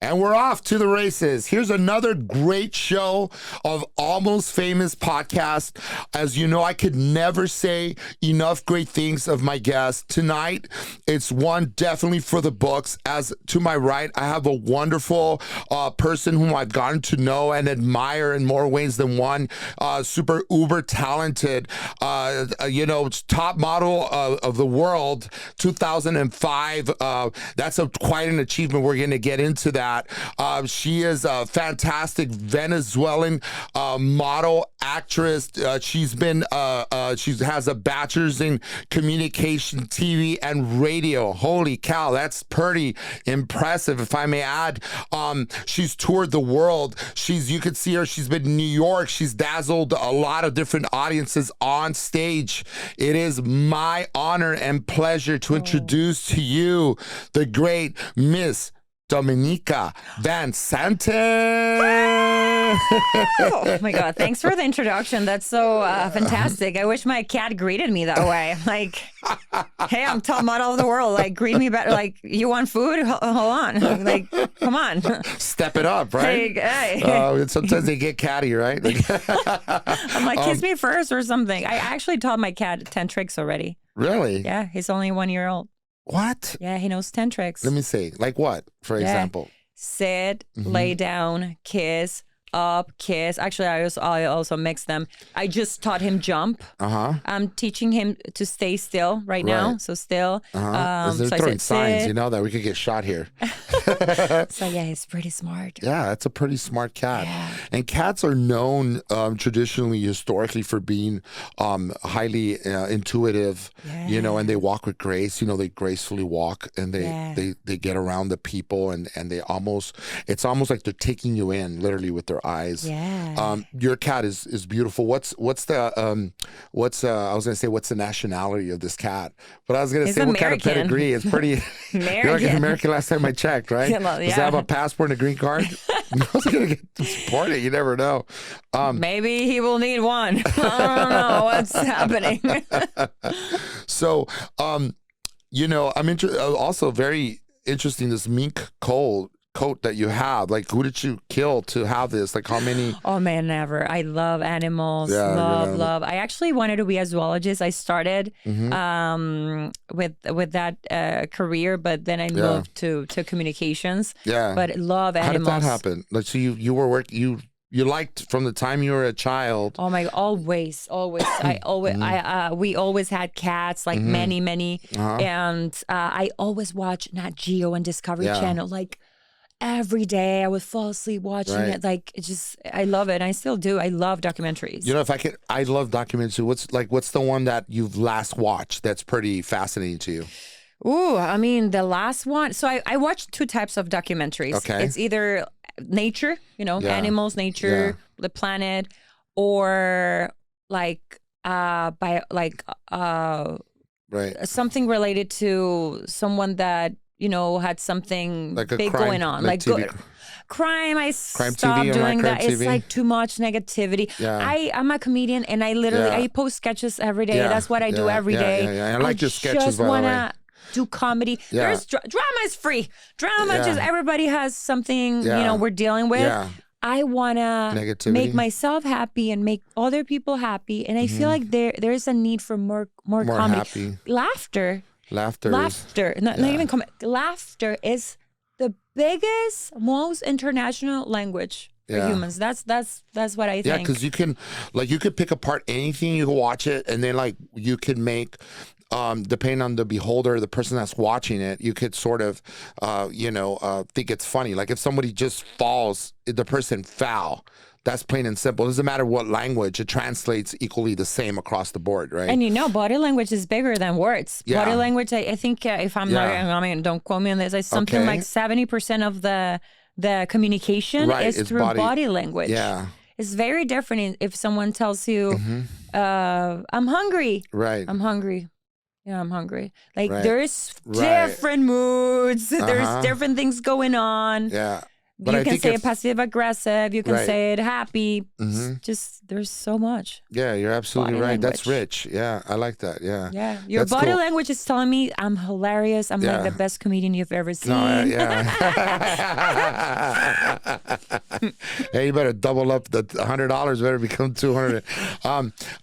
And we're off to the races. Here's another great show of Almost Famous podcast. As you know, I could never say enough great things of my guest. Tonight, it's one definitely for the books. As to my right, I have a wonderful person whom I've gotten to know and admire in more ways than one. Super uber talented, top model of the world, 2005. That's quite an achievement. We're going to get into that. She is a fantastic Venezuelan model, actress. She has a bachelor's in communication, TV, and radio. Holy cow, that's pretty impressive, if I may add. She's toured the world. You could see her. She's been in New York. She's dazzled a lot of different audiences on stage. It is my honor and pleasure to introduce to you the great Miss Dominika van Santen. Oh my God. Thanks for the introduction. That's so fantastic. I wish my cat greeted me that way. Like, hey, I'm top model of the world. Like, greet me better. Like, you want food? Hold on. Like, come on. Step it up, right? Hey. Sometimes they get catty, right? I'm like, kiss me first or something. I actually taught my cat 10 tricks already. Really? Yeah. He's only 1 year old. What? Yeah, he knows 10 tricks. Let me see. Like what, for example? Sit, lay down, kiss, up, kiss. Actually, I also mix them. I just taught him jump. I'm teaching him to stay still right now. So still. They're throwing signs, you know, that we could get shot here. So yeah, he's pretty smart. Yeah, that's a pretty smart cat. Yeah. And cats are known traditionally, historically, for being highly intuitive, you know, and they walk with grace. You know, they gracefully walk and they get around the people and it's almost like they're taking you in literally with their eyes. Yeah. Your cat is beautiful. What's the nationality of this cat? But I was gonna say, American. What kind of pedigree? It's pretty American. You're like an American last time I checked, right? Yeah. Does it have a passport and a green card? I was gonna get deported. You never know. Maybe he will need one. I don't know what's happening. So, you know, I'm also very interesting, this mink coat that you have. Like, who did you kill to have this? Like, how many? Oh man, never. I love animals. Yeah, love. I actually wanted to be a zoologist. I started with that career, but then I moved to communications. Yeah. But love animals. How did that happen? Like, so you liked from the time you were a child. Oh my, always. We always had cats, like many. And I always watched Nat Geo and Discovery Channel, like every day. I would fall asleep watching it. Like, I love it. And I still do. I love documentaries. You know, I love documentaries. What's the one that you've last watched that's pretty fascinating to you? Ooh, I mean, the last one. So I watched 2 types of documentaries. Okay. It's either nature, you know, animals, nature, the planet, or something related to someone that, you know, had something like big crime, going on, like crime. I Crime stopped TV, doing that. Crime It's TV? like too much negativity. Yeah. I'm a comedian, and I literally I post sketches every day. That's what I do every day. Yeah. I like your sketches, just by the way. wanna do comedy. Yeah. There's drama is free. Drama just everybody has something, you know, we're dealing with. Yeah. I wanna Negativity. make myself happy and make other people happy, and I feel like there is a need for more comedy. Happy. Laughter. Not even comedy. Laughter is the biggest, most international language for humans. That's what I think. Yeah, because you could pick apart anything, you can watch it, and then like you could make, depending on the beholder, the person that's watching it, you could sort of, think it's funny. Like if somebody just falls, the person fell. That's plain and simple. It doesn't matter what language, it translates equally the same across the board, right? And you know, body language is bigger than words. Yeah. Body language, I think, if I'm not, I mean, don't quote me on this, it's something like 70% of the communication is through body language. Yeah. It's very different if someone tells you, I'm hungry. Right. I'm hungry. Yeah, I'm hungry. Like there's different moods. There's different things going on. Yeah. But you can say it passive aggressive. You can say it happy. Just there's so much. Yeah, you're absolutely Body right. language. That's rich. Yeah, I like that. Yeah. Yeah, your That's body cool. language is telling me I'm hilarious. I'm like the best comedian you've ever seen. No, yeah. Hey, you better double up the $100. Better become $200.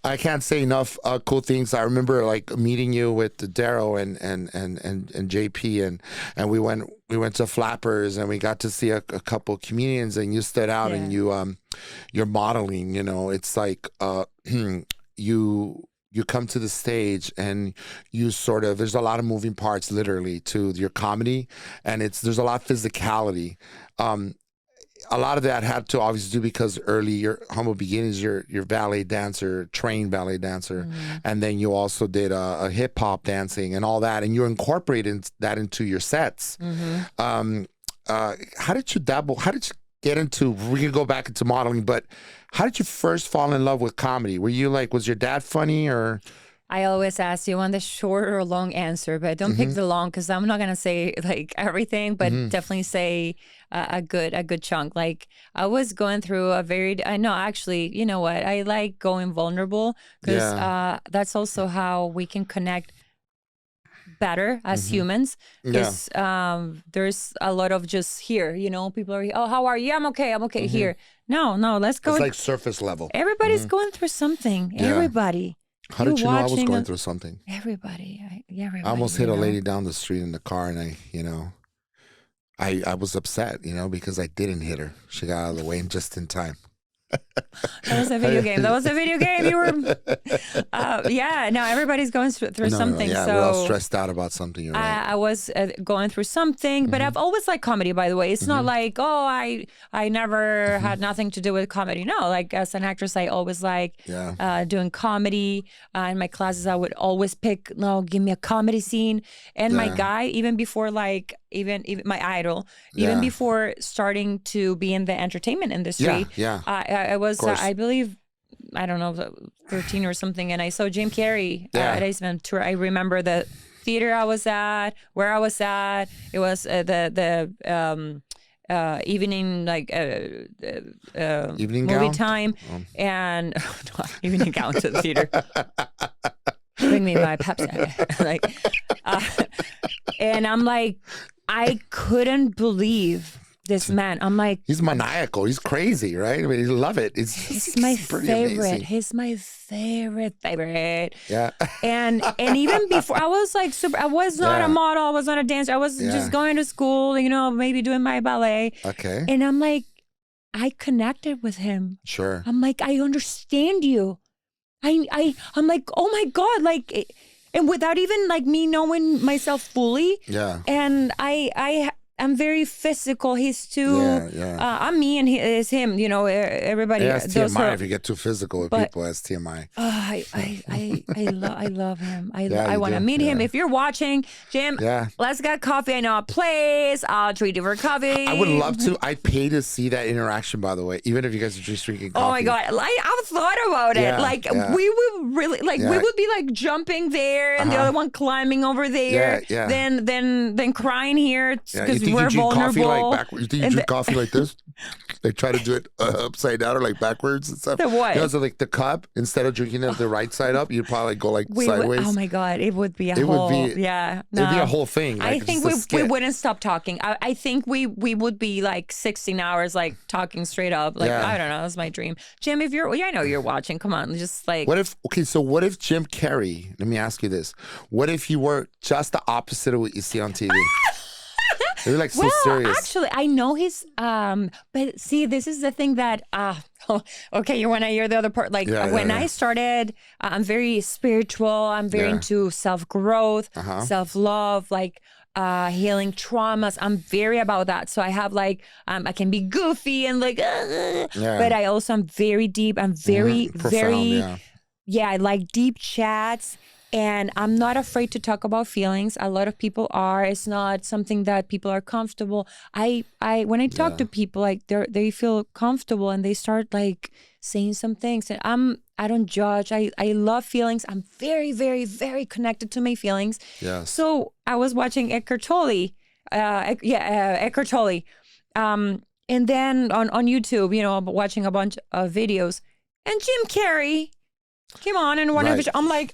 I can't say enough cool things. I remember like meeting you with Darrow and JP, and we went to Flappers, and we got to see a couple comedians, and you stood out, and you're modeling. You know, it's like you come to the stage and you sort of, there's a lot of moving parts literally to your comedy, and there's a lot of physicality. A lot of that had to obviously do because early, your humble beginnings, you're ballet dancer, trained ballet dancer, and then you also did a hip hop dancing and all that, and you incorporated that into your sets. How did you dabble? How did you get into? We can go back into modeling, but how did you first fall in love with comedy? Were you like, was your dad funny or? I always ask you on the short or long answer, but don't pick the long because I'm not gonna say like everything, but definitely say a good chunk. Like I was going through actually, you know what? I like going vulnerable because that's also how we can connect better as humans. Because there's a lot of just here, you know, people are, oh, how are you? I'm okay here. No, let's go. It's like surface level. Everybody's going through something. Yeah. Everybody. How did you know I was going through something? Everybody. I almost hit a lady down the street in the car, and I was upset, because I didn't hit her. She got out of the way just in time. That was a video game. You were, no, everybody's going through something. Yeah, so we're all stressed out about something. You're right. I was going through something, but I've always liked comedy, by the way. It's not like, I never had nothing to do with comedy. No, like as an actress, I always like doing comedy. In my classes, I would always pick, give me a comedy scene. And my guy, even before even my idol, even before starting to be in the entertainment industry, I was, I believe, I don't know, 13 or something, and I saw Jim Carrey at Ace Ventura. I remember the theater I was at, where I was at. It was the evening, evening movie gown? time, and evening gown to the theater. Bring me my Pepsi, and I'm like, I couldn't believe this man. I'm like, he's maniacal. He's crazy, right? I mean, you love it. He's my favorite. Amazing. He's my favorite. Yeah. And even before, I was like super. I was not a model. I was not a dancer. I was just going to school. Maybe doing my ballet. Okay. And I'm like, I connected with him. Sure. I'm like, I understand you. I'm like, oh my God, and without even me knowing myself fully. Yeah. And I'm very physical. He's too. I'm me and he is him. Everybody. Yeah, it's TMI if you get too physical with people. That's TMI. I love him. I want to meet him. If you're watching, Jim, let's get coffee. I know a place. I'll treat you for coffee. I would love to. I'd pay to see that interaction. By the way, even if you guys are just drinking coffee. Oh my God! I've thought about it. We would really we would be jumping there, and the other one climbing over there. Then crying here because we're vulnerable. You think you drink coffee like this? They try to do it upside down or backwards and stuff. The what? So the cup, instead of drinking it the right side up, you'd probably go sideways. Oh my God, it would be a whole it'd be a whole thing. I think we wouldn't stop talking. I think we would be 16 hours talking straight up. I don't know, that's my dream. Jim, if I know you're watching, come on, just what if Jim Carrey, let me ask you this. What if you were just the opposite of what you see on TV? They're so serious. Actually, I know he's but see, this is the thing that okay, you want to hear the other part? When I started, I'm very spiritual. I'm very into self-growth, self-love, healing traumas. I'm very about that. So I have I can be goofy and but I also am very deep. I'm very, profound, I like deep chats. And I'm not afraid to talk about feelings. A lot of people are. It's not something that people are comfortable. When I talk to people, they feel comfortable and they start saying some things. And I don't judge. I love feelings. I'm very, very, very connected to my feelings. Yes. So I was watching Eckhart Tolle. Eckhart Tolle. And then on YouTube, you know, I'm watching a bunch of videos, and Jim Carrey came on in one of the. I'm like,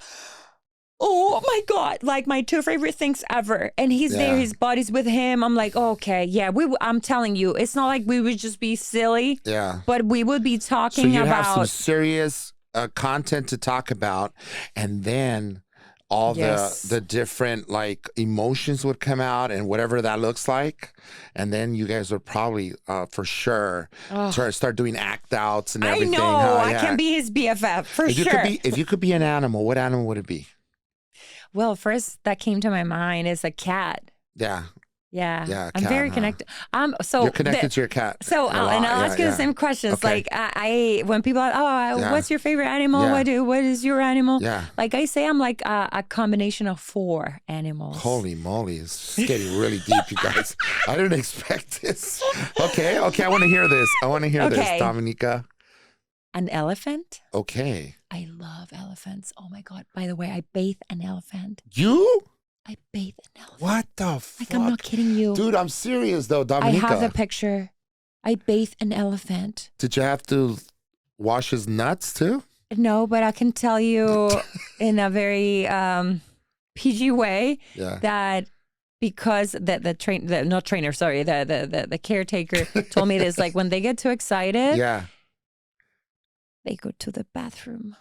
oh my God, like my two favorite things ever. And he's there, his body's with him. I'm like, okay, yeah, I'm telling you, it's not like we would just be silly. Yeah. But we would be talking so you'd about have some serious content to talk about, and then all the different like emotions would come out and whatever that looks like, and then you guys would probably for sure start doing act outs and everything. I know, I can be his BFF for sure. If you could be an animal, what animal would it be? Well, first that came to my mind is a cat. Yeah. Yeah, I'm very connected. So you're connected to your cat. So, and I'll ask you the same questions. Okay. Like, I when people are, what's your favorite animal? What is your animal? Yeah. Like I say, I'm like a combination of 4 animals. Holy moly, it's getting really deep, you guys. I didn't expect this. Okay, I want to hear this. This, Dominika. An elephant. Okay. I love elephants. Oh my God! By the way, I bathe an elephant. You? I bathe an elephant. What the fuck? Like, I'm not kidding you. Dude, I'm serious though, Dominika. I have the picture. I bathe an elephant. Did you have to wash his nuts too? No, but I can tell you in a very PG way that because the caretaker told me this, like when they get too excited, they go to the bathroom.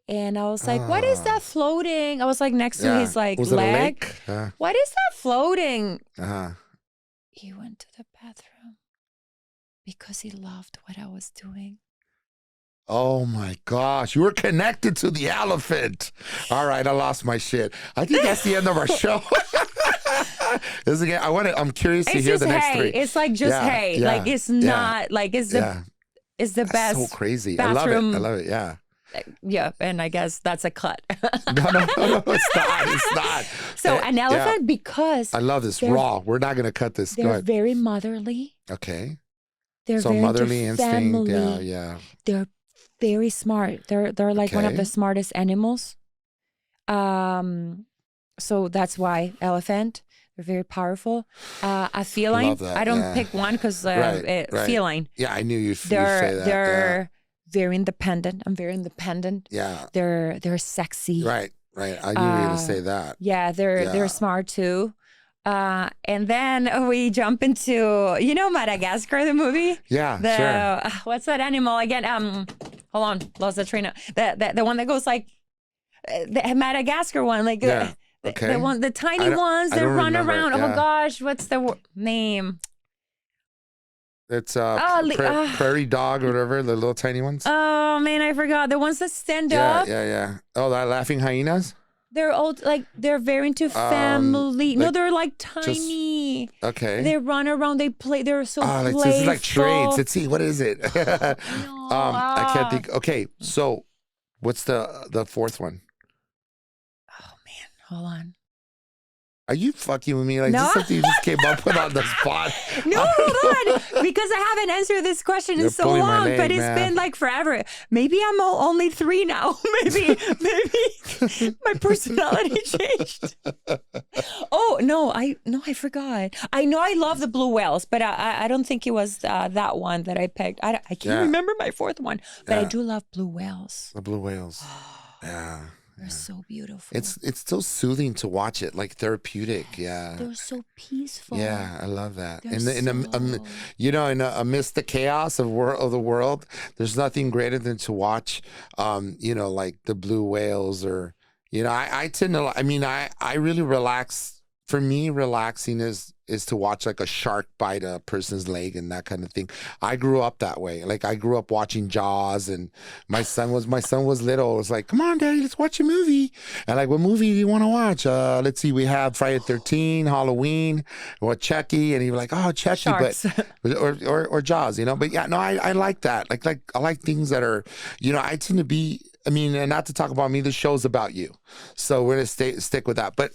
And I was like, what is that floating? I was like next to his like leg. What is that floating? He went to the bathroom because he loved what I was doing. Oh my gosh, you were connected to the elephant. All right, I lost my shit. I think that's the end of our show. I'm curious to hear the next 3. It's like just like it's not like it's the best. So crazy. Bathroom. I love it. Yeah. Yeah, and I guess that's a cut. No, it's not. So an elephant, because I love this raw. We're not going to cut this. They're very motherly. Okay. They're so very motherly instinct. family. Yeah. They're very smart. They're like one of the smartest animals. So that's why elephant. They're very powerful. A feline. I don't pick one because feline. Yeah, I knew you'd say that. They're very independent. I'm very independent. Yeah. They're sexy. Right. I knew you were going to say that. Yeah, they're smart too. And then we jump into, Madagascar, the movie? Yeah, sure. What's that animal again? Hold on, lost the train. The one that goes like, the Madagascar one, like the tiny ones that run around. Oh my gosh, what's the name? It's prairie dog or whatever, the little tiny ones. Oh man, I forgot. The ones that stand up. Yeah. Oh, the laughing hyenas? They're old, like they're very into family. No, they're like tiny. Okay. They run around. They play. They're so playful. This is like trades. Let's see. What is it? I can't think. Okay, so what's the 4th one? Oh man, hold on. Are you fucking with me? Like, this is something you just came up with on the spot? No, hold on. Because I haven't answered this question in so long, but it's been like forever. Maybe I'm only 3 now. Maybe my personality changed. Oh, no, I forgot. I know I love the blue whales, but I don't think it was that one that I picked. I can't remember my 4th one, but I do love blue whales. The blue whales. Yeah. They're so beautiful. It's still soothing to watch it, like therapeutic. Yeah, they're so peaceful. Yeah, I love that. Amidst the chaos of the world, there's nothing greater than to watch, like the blue whales or, I tend to. I mean, I really relax. For me, relaxing is to watch like a shark bite a person's leg and that kind of thing. I grew up that way. Like I grew up watching Jaws, and my son was little. It was like, come on, Daddy, let's watch a movie. And like, what movie do you want to watch? Let's see, we have Friday the 13th, Halloween, or Chucky, and he was like, oh, Chucky, Sharks. but or Jaws, But yeah, no, I like that. Like I like things that are, I tend to be. I mean, and not to talk about me, the show's about you, so we're gonna stick with that. But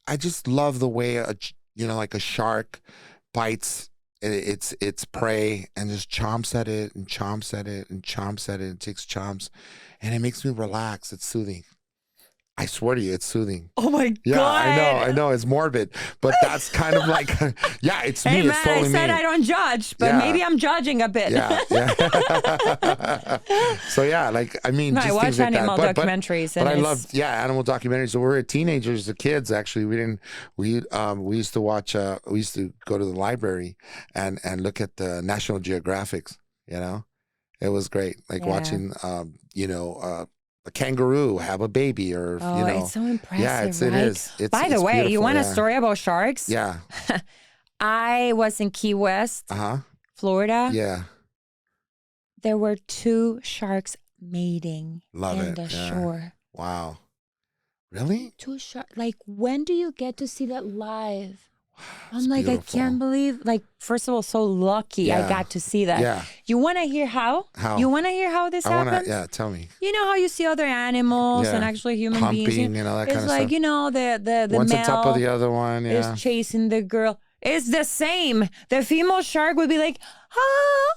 I just love the way like a shark bites its prey and just chomps at it and chomps at it and chomps at it and takes chomps, and it makes me relax. It's soothing. I swear to you, it's soothing. Oh my Yeah, God. I know, it's morbid, but that's kind of like, yeah, it's me. Hey, It's man, totally I said me. I don't judge, but Yeah. maybe I'm judging a bit. Yeah. So yeah, like I mean, No, just I watch things like animal that. documentaries, But and I it's- love animal documentaries. So we were teenagers, the kids. Actually, we used to watch. We used to go to the library and look at the National Geographics. You know, it was great. Like watching, a kangaroo have a baby, or it's so impressive. yeah, right? it is. By the it's way, you beautiful, want a yeah. story about sharks? Yeah. I was in Key West, Florida. Yeah. There were 2 sharks mating Love in it. the Yeah. shore. Wow. Really? 2 sharks. Like, when do you get to see that live? It's I'm like, beautiful. I can't believe. Like, first of all, so lucky I Yeah. got to see that. Yeah. You want to hear how? How? You want to hear how this happens? Yeah, tell me. You know how you see other animals Yeah. and actually human beings? Humping and all that It's kind of like, stuff. the One's male on top of the other one. Yeah. is chasing the girl. It's the same. The female shark would be like, oh,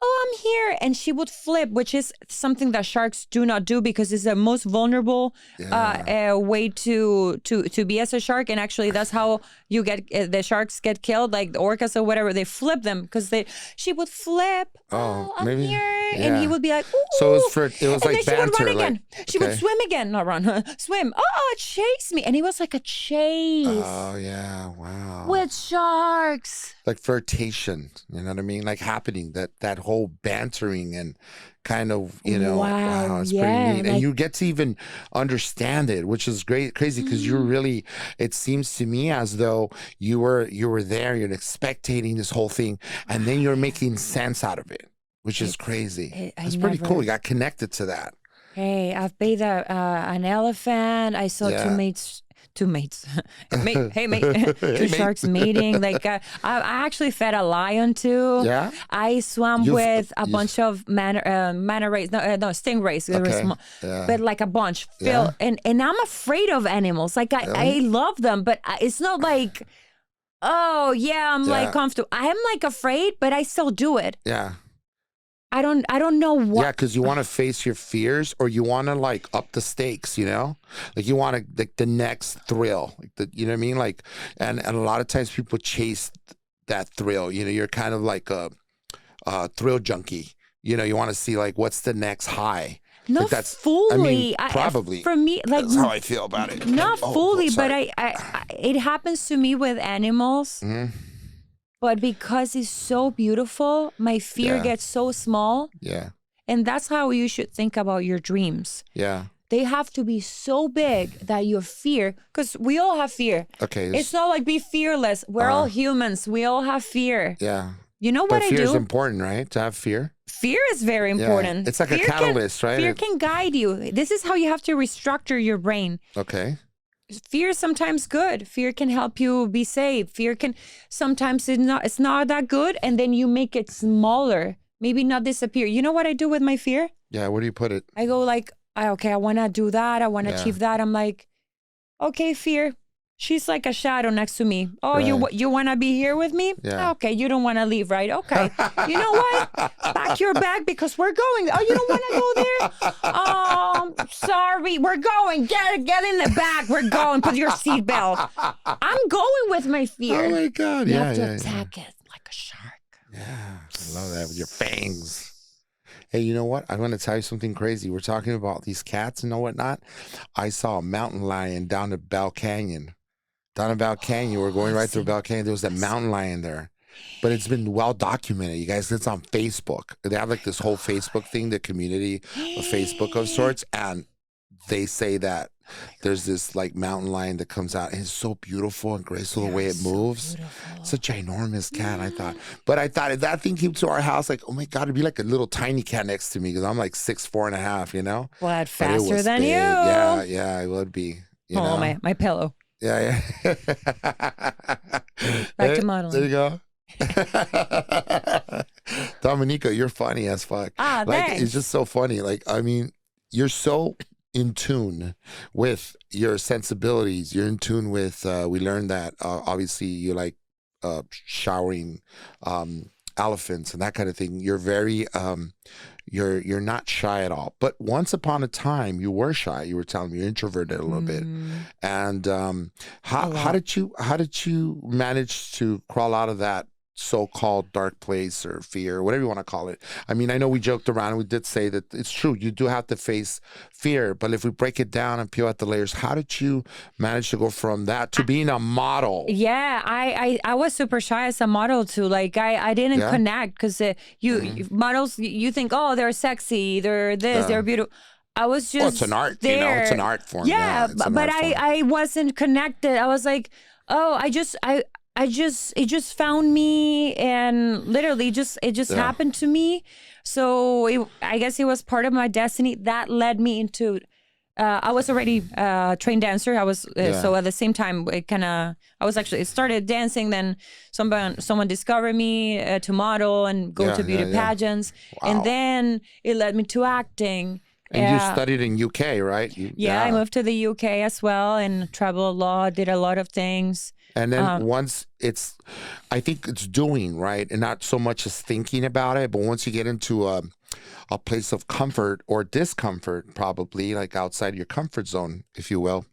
I'm here. And she would flip, which is something that sharks do not do because it's the most vulnerable way to be as a shark. And actually, that's how you get the sharks get killed, like the orcas or whatever. They flip them because she would flip. Oh, I'm maybe. here. Yeah. And he would be like, ooh. So it was and like then banter. she would run like, again. She would swim again. Not run, swim. Oh, chase me. And it was like a chase. Oh, yeah. Wow. With sharks. Like flirtation, you know what I mean? Like happening, that whole bantering and kind of, wow, it's pretty neat. And you get to even understand it, which is crazy because you're really, it seems to me as though you were there, you're spectating this whole thing, and then you're making sense out of it, which is crazy. It's pretty cool. You got connected to that. Hey, I've bathed an elephant. I saw two mates. Hey, mate. Two sharks mating. Like I actually fed a lion too. Yeah. I swam with a bunch of manta rays. No, stingrays. They were small, but like a bunch. And I'm afraid of animals. Like I love them, but it's not like, oh yeah, I'm like comfortable. I'm like afraid, but I still do it. Yeah. I don't know what. Yeah, because you want to face your fears, or you want to like up the stakes, like you want to like the next thrill, like you know what I mean? Like, and a lot of times people chase that thrill. You're kind of like a thrill junkie. You want to see like what's the next high. Not like that's, fully. I mean, probably. For me, like that's how I feel about it. Not fully, but it happens to me with animals. Mm-hmm. But because it's so beautiful, my fear gets so small. Yeah. And that's how you should think about your dreams. Yeah. They have to be so big that your fear, because we all have fear. Okay. It's not like be fearless. We're all humans. We all have fear. Yeah. You know what I do? Fear is important, right? To have fear. Fear is very important. Yeah. It's like fear a catalyst, right? Fear can guide you. This is how you have to restructure your brain. Okay. Fear is sometimes good. Fear can help you be safe. Fear can sometimes it's not that good, and then you make it smaller. Maybe not disappear. You know what I do with my fear? Yeah, where do you put it? I go like, okay, I want to do that. I want to achieve that. I'm like, okay, fear. She's like a shadow next to me. Oh, you want to be here with me? Yeah. Okay, you don't want to leave, right? Okay. You know what? Pack your bag because we're going. Oh, you don't want to go there? Oh, sorry. We're going. Get in the back. We're going. Put your seatbelt. I'm going with my fear. Oh my God. You have to attack it like a shark. Yeah, I love that with your fangs. Hey, you know what? I'm going to tell you something crazy. We're talking about these cats and whatnot. I saw a mountain lion down at Bell Canyon. We're going right through Bell Canyon. There was a mountain lion there. But it's been well documented, you guys. It's on Facebook. They have like this whole Facebook thing, the community of Facebook of sorts. And they say that there's this like mountain lion that comes out, and it's so beautiful and graceful the way it moves. It's a ginormous cat, I thought. But I thought if that thing came to our house, like, oh my God, it'd be like a little tiny cat next to me because I'm like 6'4.5", What, faster than big. you? Yeah, it would be. My pillow. Yeah. Back to modeling. There you go. Dominika, you're funny as fuck. Thanks. It's just so funny. Like, I mean, you're so in tune with your sensibilities. You're in tune with, we learned that obviously you like showering elephants and that kind of thing. You're very you're not shy at all. But once upon a time, you were shy. You were telling me you're introverted a little bit. And how did you manage to crawl out of that so-called dark place or fear, or whatever you want to call it? I mean, I know we joked around and we did say that it's true. You do have to face fear, but if we break it down and peel out the layers, how did you manage to go from that to being a model? Yeah, I was super shy as a model too. Like I didn't connect because you models, you think, oh, they're sexy, they're this, they're beautiful. I was just it's an art, there. you know, it's an art form. Yeah, but I wasn't connected. I was like, oh, it just found me, and literally it just happened to me. So I guess it was part of my destiny that led me into. I was already a trained dancer. I was so at the same time I started dancing. Then someone discovered me to model and go to beauty pageants, and then it led me to acting. And you studied in UK, right? I moved to the UK as well and traveled a lot, did a lot of things. And then once I think it's doing, right? And not so much as thinking about it, but once you get into a place of comfort or discomfort, probably like outside your comfort zone, if you will.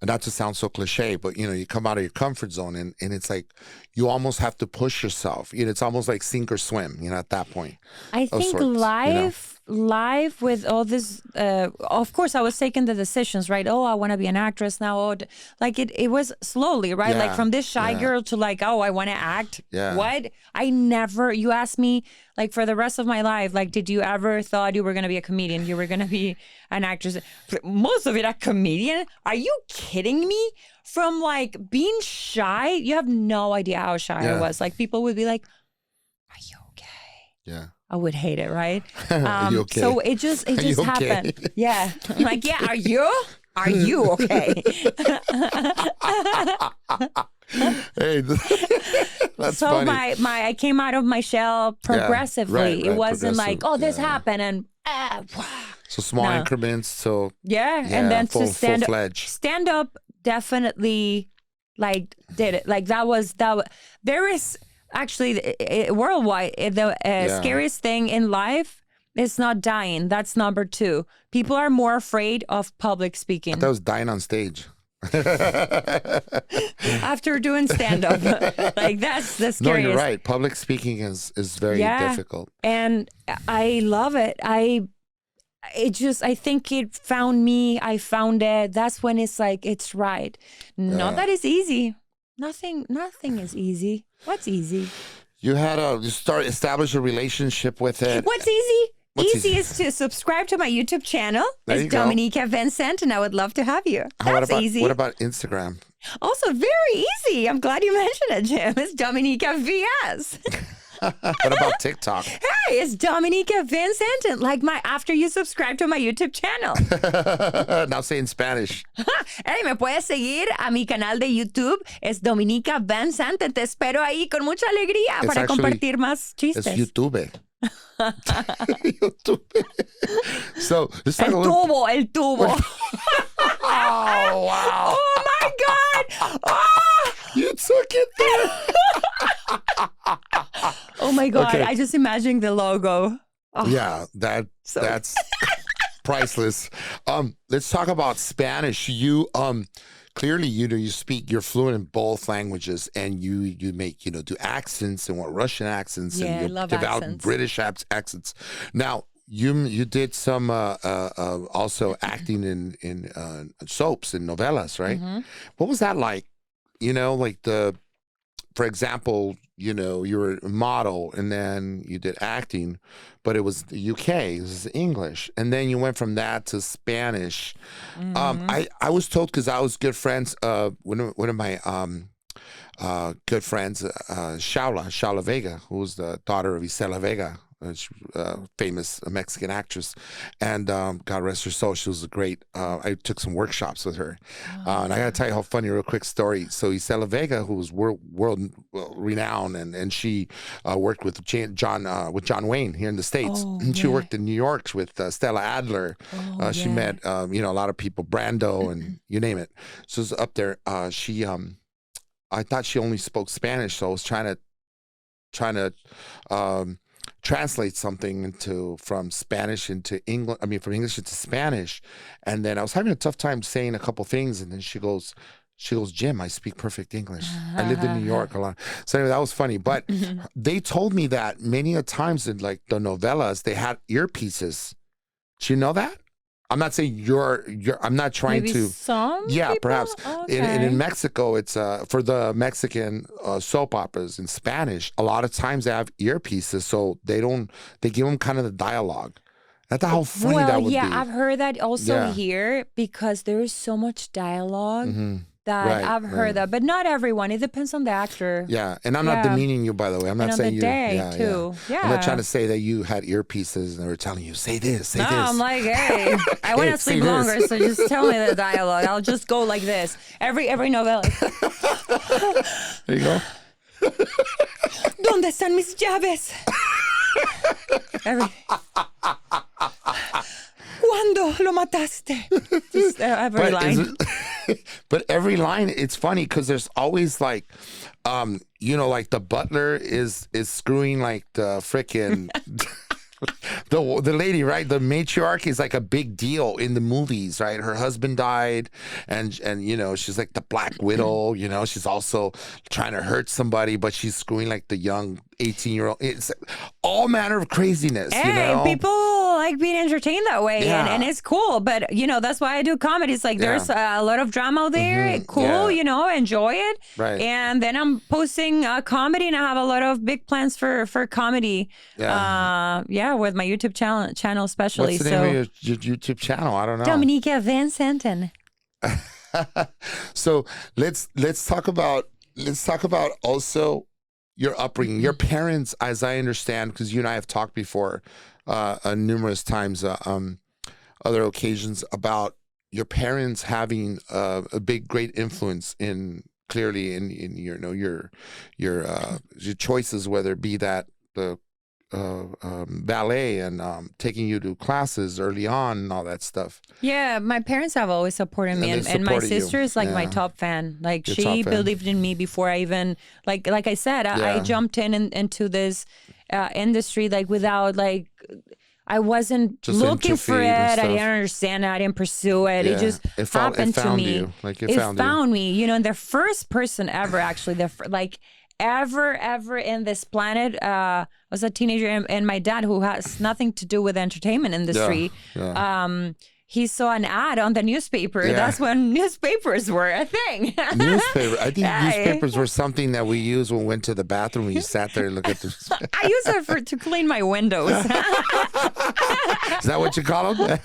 And not to sound so cliche, but you know, you come out of your comfort zone and it's like you almost have to push yourself. You know, it's almost like sink or swim, you know, at that point. I think life with all this, of course I was taking the decisions, right? Oh, I want to be an actress now. Oh, like it was slowly, right? Like from this shy girl to like, oh, I want to act. Yeah. What? You asked me like for the rest of my life, like, did you ever thought you were going to be a comedian? You were going to be an actress? Most of it a comedian? Are you kidding me? From like being shy, you have no idea how shy I was. Like people would be like, are you okay? Yeah. I would hate it, right? Are you okay? So it just happened. Yeah. I'm like, yeah, are you okay? Hey, that's so funny. I came out of my shell progressively. Right, it wasn't like, oh, this happened and so small increments. So and then to full-fledged. Stand up definitely like did it. Like that was there is actually worldwide the scariest thing in life is not dying. That's number 2. People are more afraid of public speaking. That was dying on stage. After doing stand-up. Like that's the scariest. No, you're right. Public speaking is very difficult. And I love it. I think it found me. I found it. That's when it's like, it's right. Not that it's easy. Nothing is easy. What's easy? You establish a relationship with it. What's easy? Easy is to subscribe to my YouTube channel. It's Dominika van Santen, and I would love to have you. That's easy. What about Instagram? Also very easy. I'm glad you mentioned it, Jim. It's Dominika VS. What about TikTok? Hey, it's Dominika van Santen. Like after you subscribe to my YouTube channel. Now say in Spanish. Hey, me puedes seguir a mi canal de YouTube. Es Dominika van Santen. Te espero ahí con mucha alegría para compartir más chistes. Es YouTube. YouTube. So let's talk el tubo. Oh wow! Oh my God! Oh! You took it there. Oh my God! Okay. I just imagined the logo. Oh. Yeah, that's priceless. Let's talk about Spanish. You clearly, you're fluent in both languages, and you do accents and Russian accents, and you develop accents. British accents. Now, you did some also acting in soaps and novellas, right? Mm-hmm. What was that like? For example, you were a model and then you did acting, but it was the UK, it was English. And then you went from that to Spanish. Mm-hmm. I was told, because I was good friends, one of my good friends, Shaula Vega, who was the daughter of Isela Vega, famous Mexican actress, and God rest her soul, she was a great. I took some workshops with her, and I got to tell you how funny, real quick story. So Isela Vega, who was world renowned, and she worked with John Wayne here in the States, and she worked in New York with Stella Adler. She met a lot of people, Brando, and you name it. So it was up there. I thought she only spoke Spanish, so I was trying to trying to translate something from Spanish into English. I mean, from English into Spanish. And then I was having a tough time saying a couple things. And then she goes, Jim, I speak perfect English. I lived in New York a lot. So anyway, that was funny. But they told me that many a times in like the novellas, they had earpieces. Do you know that? I'm not saying you're I'm not trying Maybe to. some Yeah, people? perhaps. Okay. In Mexico, it's for the Mexican soap operas in Spanish. A lot of times they have earpieces, so they give them kind of the dialogue. That's how funny that would be. Well, yeah, I've heard that also Yeah. here because there is so much dialogue that Right, I've heard that, but not everyone. It depends on the actor. Yeah, and I'm not Yeah. demeaning you, by the way. I'm not And on saying the you. day, Yeah, too. Yeah. I'm not trying to say that you had earpieces and they were telling you, say this, say No, this. I'm like, hey, I want Hey, to say sleep this. longer, so just tell me the dialogue. I'll just go like this. Every novela. There you go. ¿Dónde están mis llaves? ¿Cuándo lo mataste? Just every line. But every line, it's funny because there's always like, like the butler is screwing like the frickin' the lady, right? The matriarch is like a big deal in the movies, right? Her husband died, and she's like the Black Widow. She's also trying to hurt somebody, but she's screwing like the young 18-year-old. It's all manner of craziness. Hey, people like being entertained that way, Yeah. and it's cool. But that's why I do comedy. It's like there's a lot of drama there. Cool, Yeah. enjoy it. Right. And then I'm posting comedy, and I have a lot of big plans for comedy. Yeah. With my YouTube channel especially. What's the name of your YouTube channel? I don't know. Dominika van Santen. So let's talk about also your upbringing. Your parents, as I understand, because you and I have talked before numerous times, other occasions, about your parents having a great influence in your choices, whether it be that the ballet and taking you to classes early on and all that stuff. Yeah, my parents have always supported me, And they and my supported you. sister is like my Yeah. top fan. Like Your she top fan. believed in me before I even like I said, I Yeah. jumped into this industry like without like. I wasn't Just looking into for feed it. and I stuff. didn't understand it. I didn't pursue it. Yeah. It just It happened to found me. you. Like it It found you. found me. And the first person ever, actually, ever in this planet was a teenager, and my dad, who has nothing to do with the entertainment industry. Yeah. He saw an ad on the newspaper. Yeah. That's when newspapers were a thing. Newspaper. I think Yeah. newspapers were something that we used when we went to the bathroom. We sat there and looked at the. I use it to clean my windows. Is that what you call them?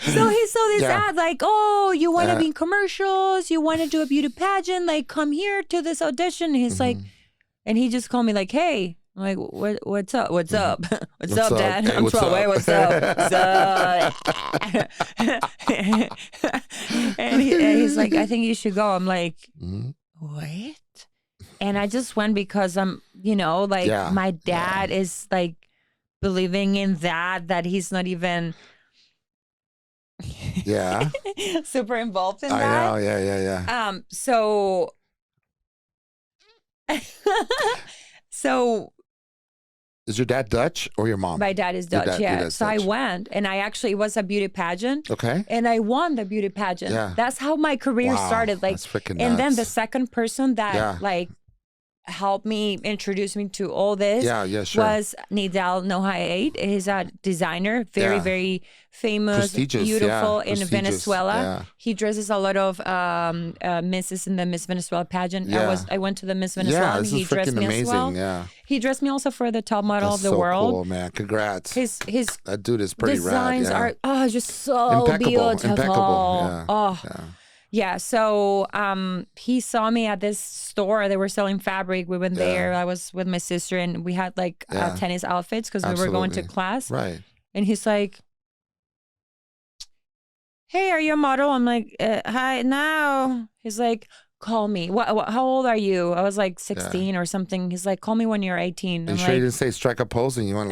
So he saw this Yeah. ad like, oh, you want to be in commercials? You want to do a beauty pageant? Like, come here to this audition. He's like, and he just called me like, hey. I'm like, what's up? What's up? What's up, Dad? Hey, I'm what's 12. up? Hey, what's up? and he's like, I think you should go. I'm like, what? And I just went because I'm, my dad is like believing in that he's not even Yeah. super involved in I that. know. Yeah. So Is your dad Dutch or your mom? my dad is Your Dutch, your yeah. dad's So I Dutch. went, and it was a beauty pageant. Okay. And I won the beauty pageant. Yeah. That's how my career Wow, started. Like, that's freaking and then nuts. the second person that Yeah. helped me introduce me to all this Yeah, sure. was Nidal Nohayed. He's a designer, very, Yeah. very famous, Prestigious, beautiful yeah, in prestigious, Venezuela. yeah. He dresses a lot of misses in the Miss Venezuela pageant. Yeah. I went to the Miss Venezuela, Yeah, and this he is dressed freaking me amazing. as well. Yeah. He dressed me also for the top model That's of the so world. cool, man. Congrats. His That dude is pretty designs rad. Yeah. are just so Impeccable. beautiful. Yeah. Oh, Yeah. yeah. So he saw me at this store. They were selling fabric. We went there. I was with my sister, and we had like Yeah. tennis outfits because we were going to Absolutely. class. Right. And he's like, "Hey, are you a model?" I'm like, "Hi, no." He's like, "Call me." What? How old are you? I was like 16 or something. He's like, "Call me when you're 18." You I'm sure you like, didn't say strike a pose and you want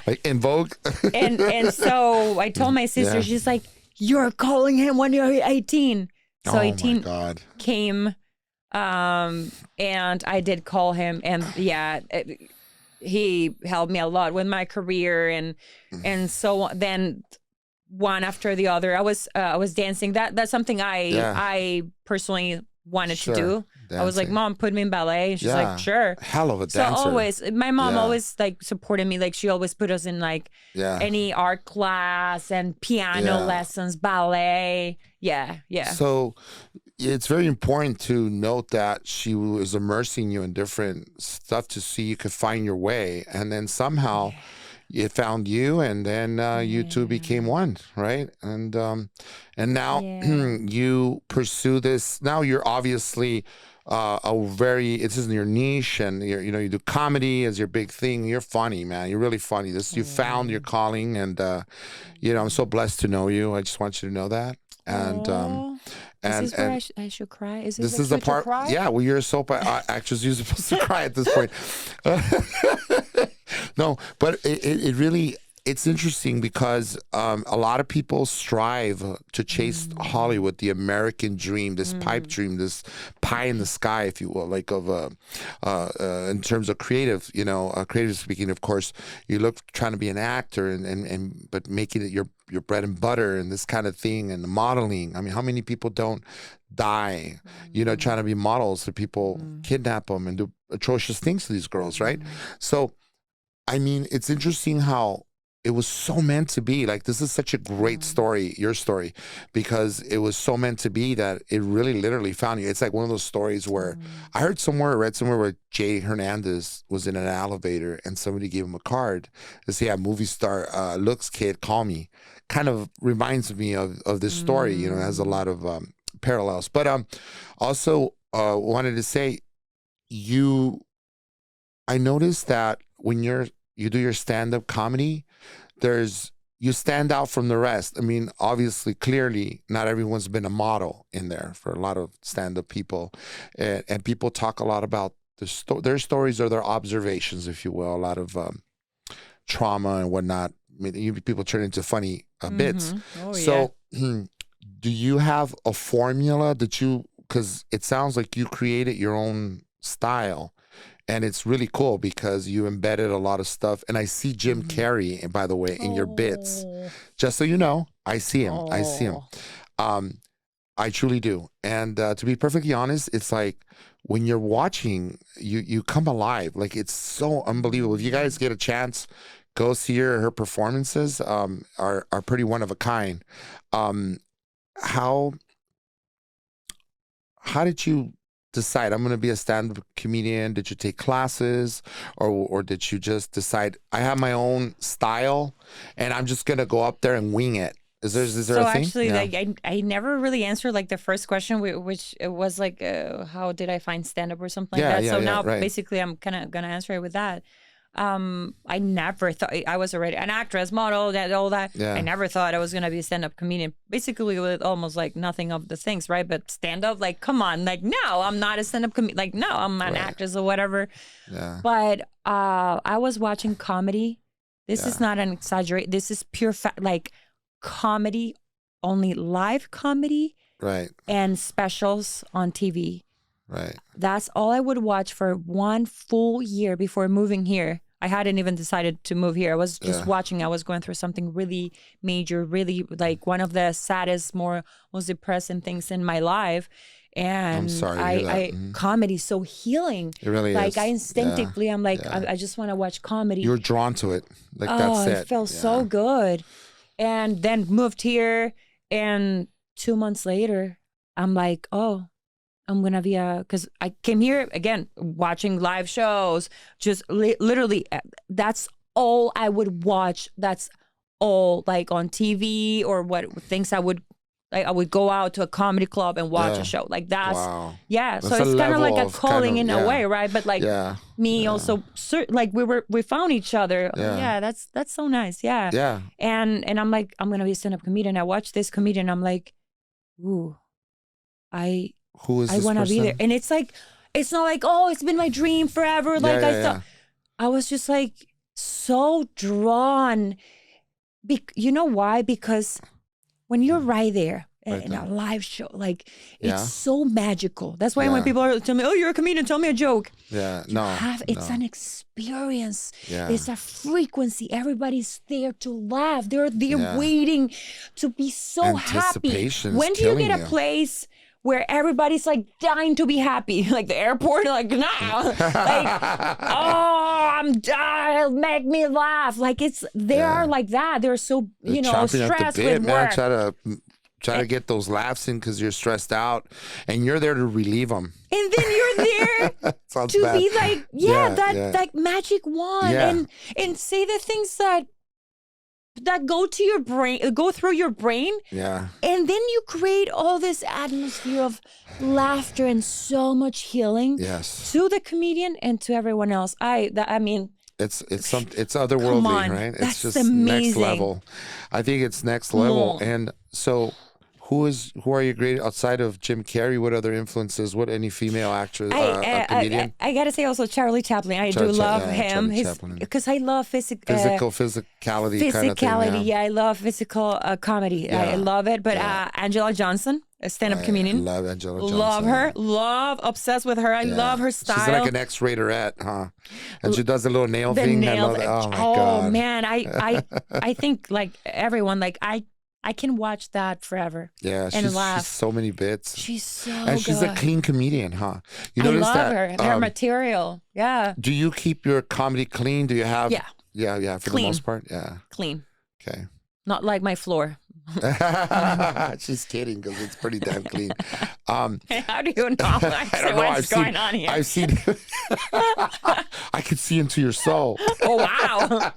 like in Vogue? and so I told my sister. Yeah. She's like, "You're calling him when you're 18." So Oh my 18 God. came And I did call him, and yeah, he helped me a lot with my career, and so on. Then one after the other, I was dancing. That's something I personally wanted to do. Dancing. I was like, Mom, put me in ballet. And she's like, sure. Hell of a dancer. So always, my mom always like supported me. Like she always put us in like any art class and piano lessons, ballet. Yeah. So it's very important to note that she was immersing you in different stuff to see you could find your way. And then somehow it found you, and then you two became one, right? And now you pursue this. Now you're obviously this is your niche, and you do comedy as your big thing. You're funny, man. You're really funny. You found your calling, and I'm so blessed to know you. I just want you to know that. And is this where I should cry? Is this is the part? Cry? Yeah, well, you're a soap actress. You're supposed to cry at this point. No, but it really, it's interesting because a lot of people strive to chase Hollywood, the American dream, this pipe dream, this pie in the sky, if you will, like in terms of creative, creative speaking. Of course, you look trying to be an actor, but making it your bread and butter and this kind of thing, and the modeling. I mean, how many people don't die, trying to be models? So people kidnap them and do atrocious things to these girls, right? So, I mean, it's interesting how it was so meant to be. Like, this is such a great story, your story, because it was so meant to be that it really literally found you. It's like one of those stories where I read somewhere where Jay Hernandez was in an elevator and somebody gave him a card to say, movie star looks, kid, call me. Kind of reminds me of this story, it has a lot of parallels. But also wanted to say, I noticed that when you do your stand-up comedy, you stand out from the rest. I mean, obviously, clearly, not everyone's been a model in there for a lot of stand-up people. And people talk a lot about their stories or their observations, if you will, a lot of trauma and whatnot. I mean, people turn into funny bits. Oh, so do you have a formula because it sounds like you created your own style. And it's really cool because you embedded a lot of stuff. And I see Jim Carrey, by the way, in your bits. Just so you know, I see him. I see him. I truly do. And to be perfectly honest, it's like when you're watching, you come alive. Like, it's so unbelievable. If you guys get a chance, go see her performances. Are pretty one of a kind. How did you decide I'm going to be a stand-up comedian? Did you take classes, or did you just decide I have my own style and I'm just going to go up there and wing it? Is there a thing? Actually, like I never really answered like the first question, which it was like, how did I find stand-up or something like that? So now basically I'm kind of going to answer it with that. I never thought I was already an actress, model, all that. Yeah. I never thought I was going to be a stand-up comedian, basically with almost like nothing of the things, right? But stand-up, like, come on, like, no, I'm not a stand-up comedian. Like, no, I'm an actress or whatever. Yeah. But I was watching comedy. This is not an exaggerate. This is pure like comedy, only live comedy. Right. And specials on TV. Right. That's all I would watch for one full year before moving here. I hadn't even decided to move here. I was just watching. I was going through something really major, really like one of the saddest, most depressing things in my life. And I'm sorry. Comedy's so healing. It really like, is. I instinctively, I'm like, I just want to watch comedy. You're drawn to it. Like, that's it. It felt so good. And then moved here. And 2 months later, I'm like, I'm going to be because I came here, again, watching live shows, just literally, that's all I would watch. That's all, like, on TV or what things I would go out to a comedy club and watch a show. Like, that's so it's kind of like a calling in a way, right? But like me also, like we found each other. Yeah, that's so nice. Yeah. Yeah. And I'm like, I'm going to be a stand-up comedian. I watch this comedian. I'm like, ooh, who is I want to be there. And it's like, it's not like, it's been my dream forever. Like I thought, I was just like so drawn. You know why? Because when you're right there in a live show. Like, Yeah. it's so magical. That's why Yeah. when people tell me, oh, you're a comedian, tell me a joke. Yeah. No. It's an experience. Yeah. It's a frequency. Everybody's there to laugh. They're Yeah. waiting to be so happy. Anticipation is When do you get killing a you. place where everybody's like dying to be happy? Like the airport, like, nah. Like, oh, I'm dying, make me laugh. Like, they are like that. They're so, They're chomping at the stressed bit, with man. work. Try to get those laughs in because you're stressed out, and you're there to relieve them. And then you're there Sounds to bad. be like, that magic wand, Yeah. and say the things that go to your brain, go through your brain, Yeah. and then you create all this atmosphere of laughter and so much healing Yes. to the comedian and to everyone else. I mean, It's otherworldly, on. right? It's That's just amazing. next level. I think it's next level. And so, who are you great outside of Jim Carrey? What other influences? What any female actress, comedian? I gotta say also Charlie Chaplin. I Charlie do love yeah, him. Charlie Chaplin. Because I love physicality Physicality kind of thing. Yeah, I love physical comedy. I love it. But Angela Johnson, a stand-up comedian. Love Angela Johnson. Love her. Obsessed with her. I love her style. She's like an X-raterette, huh? And she does a little nail The thing. nail. I love that. Oh my God. Oh man, I think like everyone, like I can watch that forever. Yeah, and she's laugh. so many bits. She's so and she's good. a clean comedian, huh? You I notice love that? her material. Yeah. Do you keep your comedy clean? Do you have? Yeah. For Clean. the most part, yeah. Clean. Okay. Not like my floor. She's kidding because it's pretty damn clean. How do you know? I don't know. What's going on here? I've seen. I could see into your soul. Oh wow!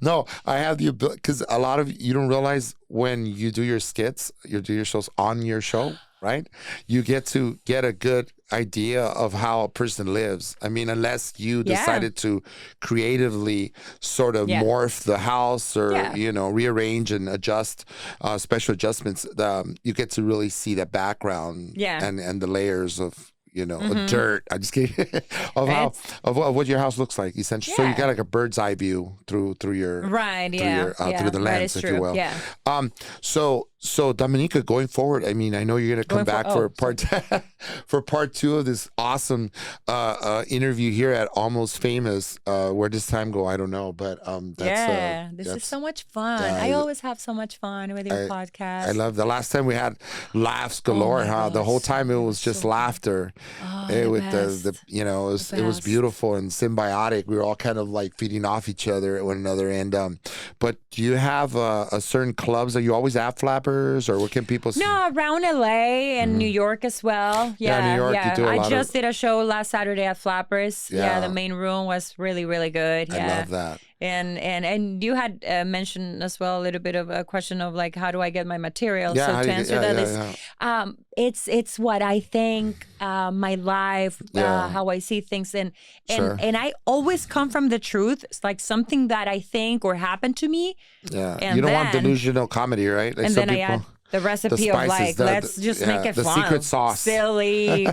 No, I have the ability because a lot of you don't realize when you do your skits, you do your shows on your show, right? You get to get a good idea of how a person lives. I mean, unless you decided to creatively sort of morph the house or rearrange and adjust special adjustments, you get to really see the background and the layers of dirt. I'm just kidding. of what your house looks like, essentially. So you got like a bird's eye view through your through the lens, if you will. Yeah. So Dominika, going forward, I mean, I know you're going to come back for part 2 of this awesome interview here at Almost Famous. Where does time go? I don't know, but this is so much fun. I always have so much fun with your podcast. I love the last time we had laughs galore. The whole time it was just laughter. It was beautiful and symbiotic. We were all kind of like feeding off each other at one another. And but do you have a certain clubs? Are you always at Flappers, or what can people see? No, around LA and New York as well. New York. You do I just did a show last Saturday at Flappers. Yeah, the main room was really, really good. Yeah. I love that. And you had mentioned as well a little bit of a question of like, how do I get my material? So to answer that it's what I think, my life, how I see things, and I always come from the truth. It's like something that I think or happened to me. Yeah, and you don't want delusional comedy, right? Like and then I add the recipe of like, let's just make it the fun, secret sauce, silly,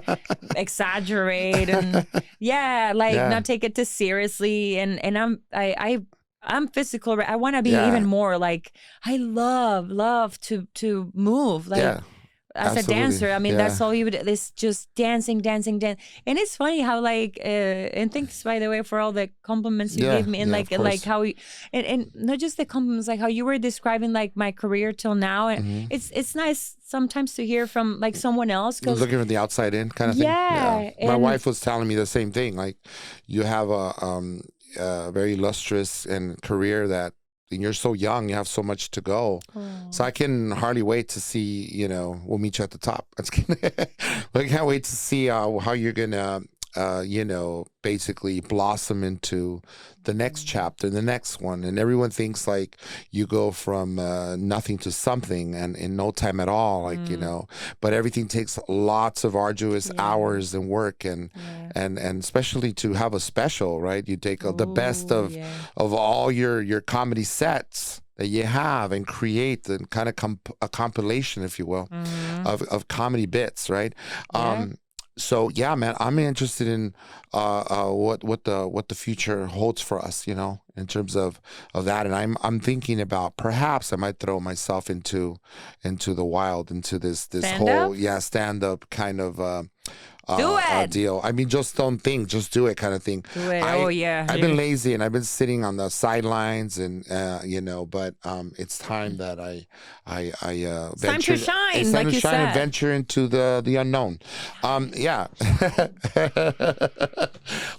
exaggerate, and not take it too seriously. And I'm physical. I want to be even more like, I love to move like. As absolutely. a dancer, I mean, that's all you would. It's just dancing. And it's funny how and thanks, by the way, for all the compliments you gave me, and like how you, and not just the compliments, like how you were describing like my career till now, and it's nice sometimes to hear from like someone else, looking from the outside in kind of thing. Yeah. My wife was telling me the same thing. Like, you have a very illustrious and career that. And you're so young, you have so much to go. So I can hardly wait to see, we'll meet you at the top. That's but I can't wait to see how you're going to, basically blossom into the next chapter, the next one. And everyone thinks like you go from nothing to something and in no time at all, like, but everything takes lots of arduous hours and work and especially to have a special, right? You take the best of all your comedy sets that you have and create and kind of a compilation, if you will, of comedy bits, right? So yeah, man, I'm interested in what the future holds for us, in terms of that. And I'm thinking about perhaps I might throw myself into the wild, into this whole stand up kind of do it. Deal. I mean, just don't think, just do it kind of thing. Do it. I've been lazy and I've been sitting on the sidelines and but it's time that I it's time to shine. It's time like to shine said. and venture into the unknown. Yeah.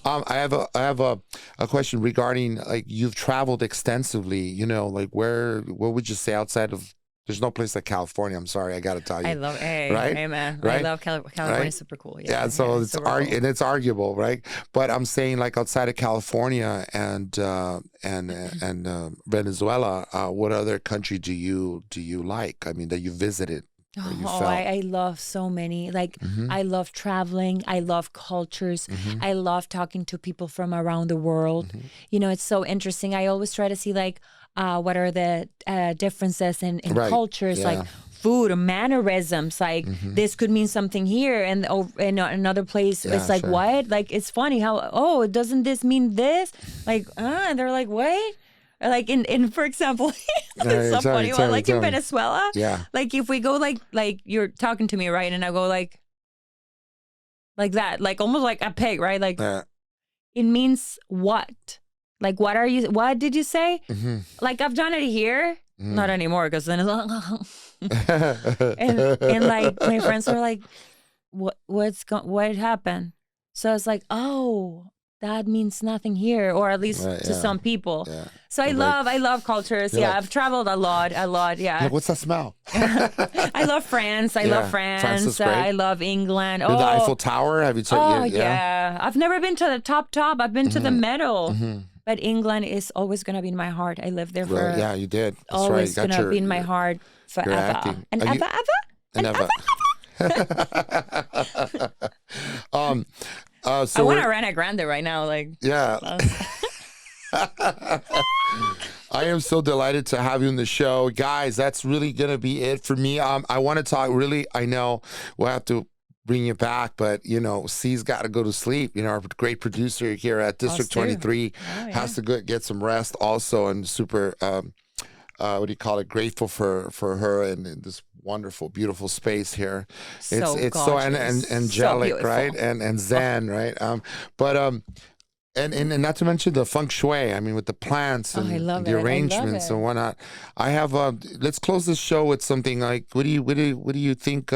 I have a question regarding, like, you've traveled extensively. Like where would you say outside of? There's no place like California. I'm sorry, I got to tell you. I love, right? Hey, man. Right? I love California. Right? Super cool. So it's and it's arguable, right? But I'm saying, like, outside of California and Venezuela, what other country do you like? I mean, that you visited? I love so many. Like, I love traveling. I love cultures. I love talking to people from around the world. It's so interesting. I always try to see, like, what are the differences in cultures, like food or mannerisms. Like, this could mean something here, and in another place it's like, what? Like, it's funny how, doesn't this mean this? Like, and they're like, wait. Like in for example, it's so funny. Like in Venezuela, like if we go like you're talking to me, right, and I go like that, like almost like a pig, right? Like it means what? Like what did you say? Like, I've done it here, not anymore, because then it's and like my friends are like, what happened? So it's like, that means nothing here, or at least to some people. So I love cultures. I've traveled a lot. Yeah. Like, what's that smell? I love France. I love France. I love England. The Eiffel Tower. Have you checked? Yeah. I've never been to the top. I've been to the middle. But England is always gonna be in my heart. I lived there for. Yeah, you did. That's always gonna be in my heart forever. And ever. So I want to rent a Grande right now. Like, I am so delighted to have you in the show, guys. That's really gonna be it for me. I want to talk. Really, I know we'll have to bring you back, but C's got to go to sleep. Our great producer here at District 23 has to get some rest also, and super. What do you call it? Grateful for her and this wonderful, beautiful space here. It's so angelic, so right? And zen, right? And not to mention the feng shui. I mean, with the plants and the arrangements and whatnot. I have. Let's close this show with something like. What do you think?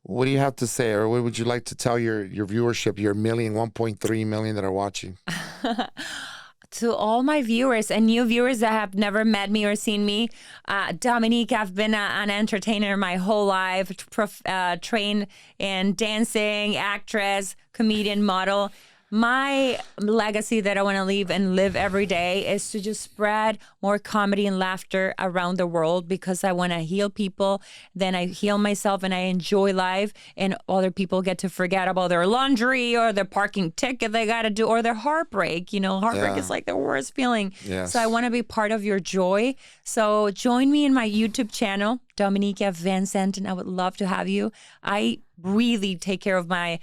What do you have to say, or what would you like to tell your viewership, your 1.3 million that are watching? To all my viewers and new viewers that have never met me or seen me, Dominika, I've been an entertainer my whole life, trained in dancing, actress, comedian, model. My legacy that I want to leave and live every day is to just spread more comedy and laughter around the world, because I want to heal people. Then I heal myself and I enjoy life, and other people get to forget about their laundry or their parking ticket they got to do, or their heartbreak. Heartbreak is like the worst feeling. Yes. So I want to be part of your joy. So join me in my YouTube channel, Dominika van Santen. I would love to have you. I really take care of my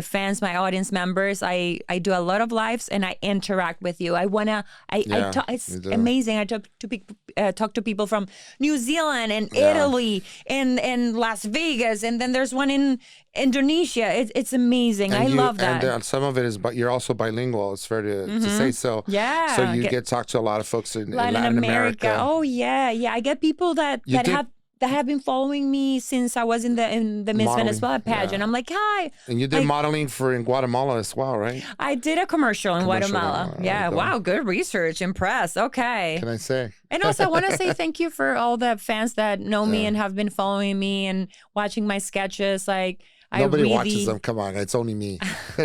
fans, my audience members. I do a lot of lives and I interact with you. It's amazing. I talk to people from New Zealand and Italy and Las Vegas, and then there's one in Indonesia. It's amazing. I love that. And some of it is, but you're also bilingual. It's fair to say so. Yeah. So you get to talk to a lot of folks in Latin America. Oh yeah. I get people that have been following me since I was in the Miss Venezuela pageant. I'm like, hi. And you did modeling in Guatemala as well, right? I did a commercial in Guatemala. Yeah. Wow. Good research. Impressed. Okay. Can I say? And also, I want to say thank you for all the fans that know me and have been following me and watching my sketches. Like, nobody watches them. Come on, it's only me,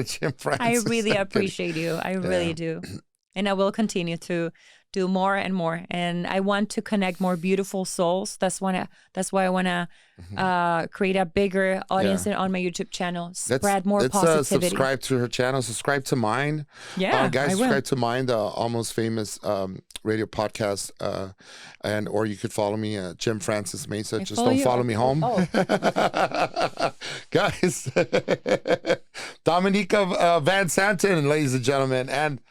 Jim Francis. I really appreciate you. I really do, and I will continue to do more and more. And I want to connect more beautiful souls. That's why I want to create a bigger audience on my YouTube channel. Spread more positivity. Subscribe to her channel. Subscribe to mine. Yeah, guys, subscribe to mine, the Almost Famous radio podcast, or you could follow me, Jim Francis Mesa. Just don't follow me home. Guys, Dominika van Santen, ladies and gentlemen, and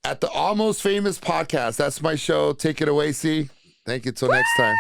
at the Almost Famous podcast. That's my show. Take it away, C. Thank you. Till next time.